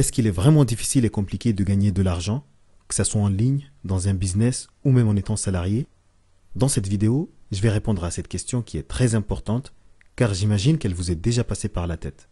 Est-ce qu'il est vraiment difficile et compliqué de gagner de l'argent, que ce soit en ligne, dans un business ou même en étant salarié? Dans cette vidéo, je vais répondre à cette question qui est très importante car j'imagine qu'elle vous est déjà passée par la tête.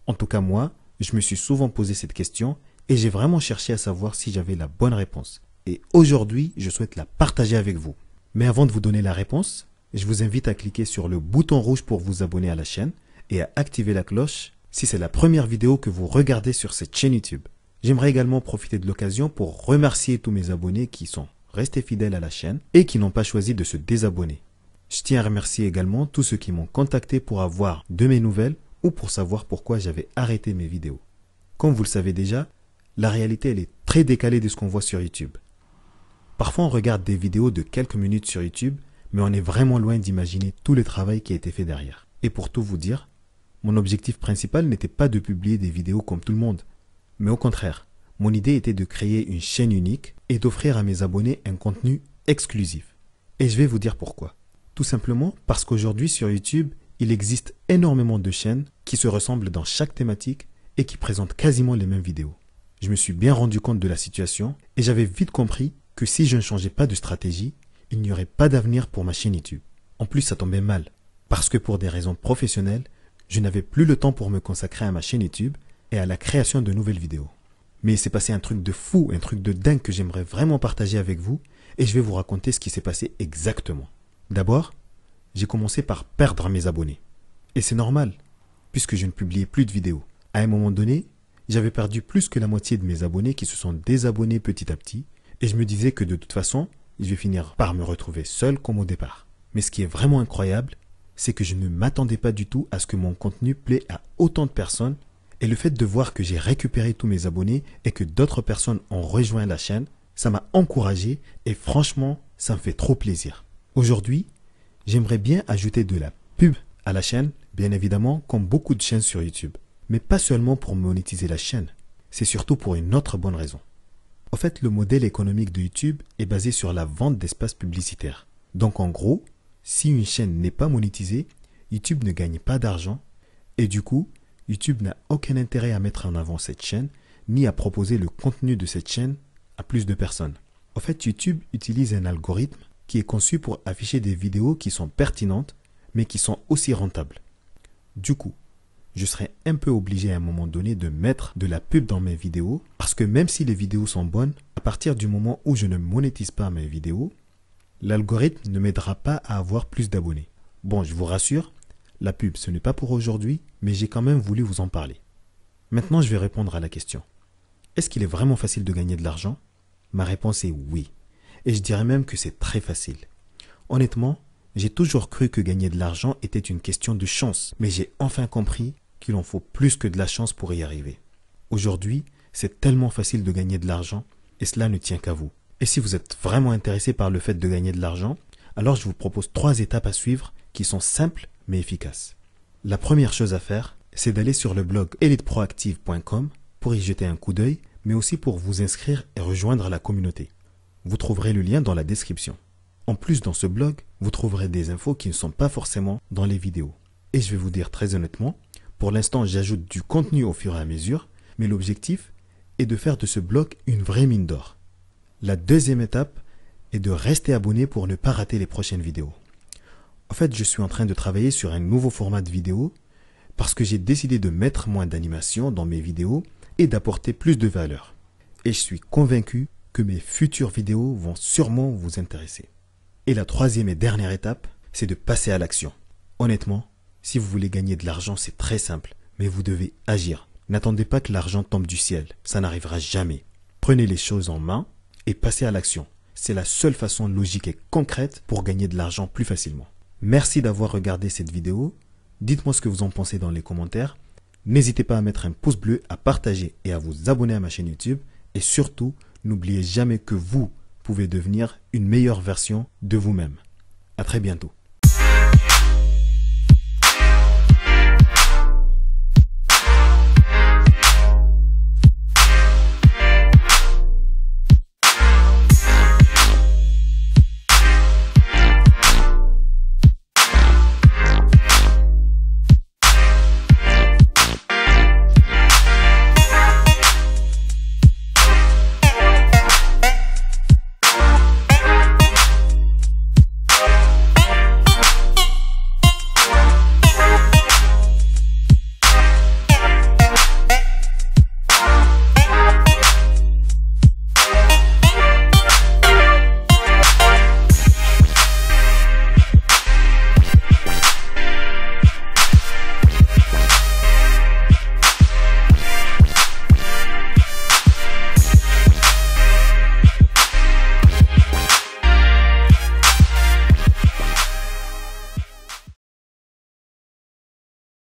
En tout cas moi, je me suis souvent posé cette question et j'ai vraiment cherché à savoir si j'avais la bonne réponse. Et aujourd'hui, je souhaite la partager avec vous. Mais avant de vous donner la réponse, je vous invite à cliquer sur le bouton rouge pour vous abonner à la chaîne et à activer la cloche si c'est la première vidéo que vous regardez sur cette chaîne YouTube. J'aimerais également profiter de l'occasion pour remercier tous mes abonnés qui sont restés fidèles à la chaîne et qui n'ont pas choisi de se désabonner. Je tiens à remercier également tous ceux qui m'ont contacté pour avoir de mes nouvelles ou pour savoir pourquoi j'avais arrêté mes vidéos. Comme vous le savez déjà, la réalité elle est très décalée de ce qu'on voit sur YouTube. Parfois on regarde des vidéos de quelques minutes sur YouTube, mais on est vraiment loin d'imaginer tout le travail qui a été fait derrière. Et pour tout vous dire, mon objectif principal n'était pas de publier des vidéos comme tout le monde, mais au contraire, mon idée était de créer une chaîne unique et d'offrir à mes abonnés un contenu exclusif. Et je vais vous dire pourquoi. Tout simplement parce qu'aujourd'hui sur YouTube, il existe énormément de chaînes qui se ressemblent dans chaque thématique et qui présentent quasiment les mêmes vidéos. Je me suis bien rendu compte de la situation et j'avais vite compris que si je ne changeais pas de stratégie, il n'y aurait pas d'avenir pour ma chaîne YouTube. En plus, ça tombait mal, parce que pour des raisons professionnelles, je n'avais plus le temps pour me consacrer à ma chaîne YouTube et à la création de nouvelles vidéos. Mais il s'est passé un truc de fou, un truc de dingue que j'aimerais vraiment partager avec vous et je vais vous raconter ce qui s'est passé exactement. D'abord, j'ai commencé par perdre mes abonnés. Et c'est normal, puisque je ne publiais plus de vidéos. À un moment donné, j'avais perdu plus que la moitié de mes abonnés qui se sont désabonnés petit à petit et je me disais que de toute façon, je vais finir par me retrouver seul comme au départ. Mais ce qui est vraiment incroyable, c'est que je ne m'attendais pas du tout à ce que mon contenu plaît à autant de personnes et le fait de voir que j'ai récupéré tous mes abonnés et que d'autres personnes ont rejoint la chaîne, ça m'a encouragé et franchement, ça me fait trop plaisir. Aujourd'hui, j'aimerais bien ajouter de la pub à la chaîne, bien évidemment, comme beaucoup de chaînes sur YouTube. Mais pas seulement pour monétiser la chaîne, c'est surtout pour une autre bonne raison. En fait, le modèle économique de YouTube est basé sur la vente d'espaces publicitaires. Donc en gros, si une chaîne n'est pas monétisée, YouTube ne gagne pas d'argent et du coup, YouTube n'a aucun intérêt à mettre en avant cette chaîne ni à proposer le contenu de cette chaîne à plus de personnes. En fait, YouTube utilise un algorithme qui est conçu pour afficher des vidéos qui sont pertinentes mais qui sont aussi rentables. Du coup, je serai un peu obligé à un moment donné de mettre de la pub dans mes vidéos parce que même si les vidéos sont bonnes, à partir du moment où je ne monétise pas mes vidéos, l'algorithme ne m'aidera pas à avoir plus d'abonnés. Bon, je vous rassure, la pub ce n'est pas pour aujourd'hui, mais j'ai quand même voulu vous en parler. Maintenant, je vais répondre à la question. Est-ce qu'il est vraiment facile de gagner de l'argent? Ma réponse est oui. Et je dirais même que c'est très facile. Honnêtement, j'ai toujours cru que gagner de l'argent était une question de chance, mais j'ai enfin compris qu'il en faut plus que de la chance pour y arriver. Aujourd'hui, c'est tellement facile de gagner de l'argent et cela ne tient qu'à vous. Et si vous êtes vraiment intéressé par le fait de gagner de l'argent, alors je vous propose 3 étapes à suivre qui sont simples mais efficaces. La première chose à faire, c'est d'aller sur le blog eliteproactive.com pour y jeter un coup d'œil, mais aussi pour vous inscrire et rejoindre la communauté. Vous trouverez le lien dans la description. En plus, dans ce blog, vous trouverez des infos qui ne sont pas forcément dans les vidéos. Et je vais vous dire très honnêtement, pour l'instant, j'ajoute du contenu au fur et à mesure, mais l'objectif est de faire de ce blog une vraie mine d'or. La deuxième étape est de rester abonné pour ne pas rater les prochaines vidéos. En fait, je suis en train de travailler sur un nouveau format de vidéo parce que j'ai décidé de mettre moins d'animation dans mes vidéos et d'apporter plus de valeur. Et je suis convaincu que mes futures vidéos vont sûrement vous intéresser. Et la troisième et dernière étape, c'est de passer à l'action. Honnêtement, si vous voulez gagner de l'argent, c'est très simple, mais vous devez agir. N'attendez pas que l'argent tombe du ciel, ça n'arrivera jamais. Prenez les choses en main et passez à l'action. C'est la seule façon logique et concrète pour gagner de l'argent plus facilement. Merci d'avoir regardé cette vidéo. Dites-moi ce que vous en pensez dans les commentaires. N'hésitez pas à mettre un pouce bleu, à partager et à vous abonner à ma chaîne YouTube. Et surtout, n'oubliez jamais que vous pouvez devenir une meilleure version de vous-même. À très bientôt.